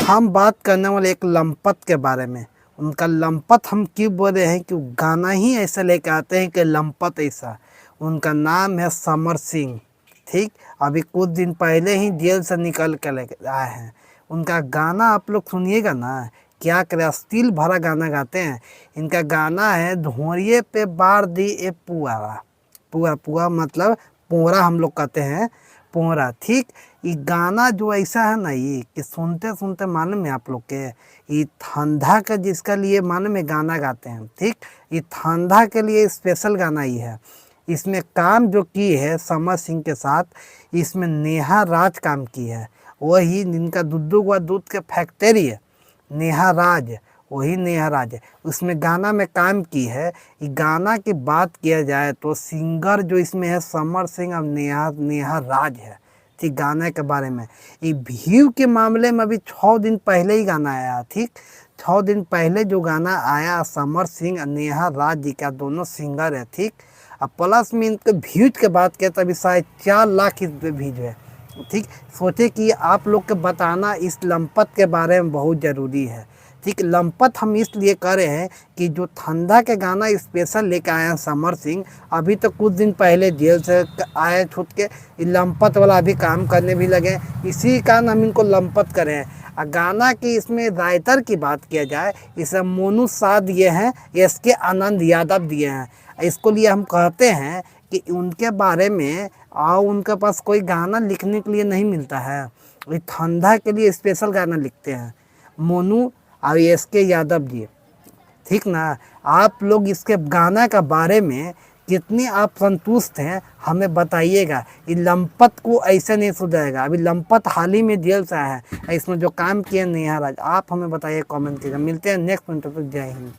हम बात करने वाले एक लंपत के बारे में। उनका लंपत हम क्यों बोल रहे हैं कि गाना ही ऐसा लेके आते हैं कि लंपत ऐसा। उनका नाम है समर सिंह। ठीक, अभी कुछ दिन पहले ही जेल से निकल के लेके आए हैं। उनका गाना आप लोग सुनिएगा ना, क्या करे, अस्थिल भरा गाना गाते हैं। इनका गाना है धोरिए पे बार दी ए पुआरा। पुआ पुआ मतलब पोरा हम लोग कहते हैं, पोरा। ठीक, ये गाना जो ऐसा है ना, ये कि सुनते सुनते मालूम है आप लोग के, ये ठंडा का जिसका लिए मालूम है गाना गाते हैं। ठीक, ये ठंडा के लिए स्पेशल गाना ही है। इसमें काम जो की है समर सिंह के साथ, इसमें नेहा राज काम की है। वही जिनका दूध के फैक्ट्री है, नेहा राज, वही नेहा राज है, उसमें गाना में काम की है। ये गाना की बात किया जाए तो सिंगर जो इसमें है समर सिंह और नेहा राज है। ठीक, गाने के बारे में, ये व्यू के मामले में अभी 6 दिन पहले ही गाना आया। ठीक, 6 दिन पहले जो गाना आया समर सिंह और नेहा राज जी का, दोनों सिंगर है। ठीक, अब प्लस में इनके व्यूज के बात किया तो अभी शायद 4 लाख इस पे व्यूज है। ठीक, सोचे कि आप लोग के बताना इस लंपत के बारे में बहुत ज़रूरी है। ठीक, लंपत हम इसलिए कर रहे हैं कि जो ठंडा के गाना स्पेशल लेके आए हैं समर सिंह, अभी तो कुछ दिन पहले जेल से आए छूट के, लंपत वाला अभी काम करने भी लगे। इसी कारण हम इनको लंपत करें हैं। गाना की इसमें राइटर की बात किया जाए, इसे मोनू शाह दिए हैं, एस.के. आनंद यादव दिए हैं। इसको लिए हम कहते हैं कि उनके बारे में उनके पास कोई गाना लिखने के लिए नहीं मिलता है, ये ठंडा के लिए स्पेशल गाना लिखते हैं मोनू और एस.के. यादव जी। ठीक ना, आप लोग इसके गाना का बारे में कितनी आप संतुष्ट हैं हमें बताइएगा। ये लंपत को ऐसे नहीं सुधारेगा। अभी लंपत हाल ही में जेल से आया है, इसमें जो काम किए नेहा राज, आप हमें बताइए, कमेंट कीजिएगा। मिलते हैं नेक्स्ट इंटरव्यू। जय हिंद।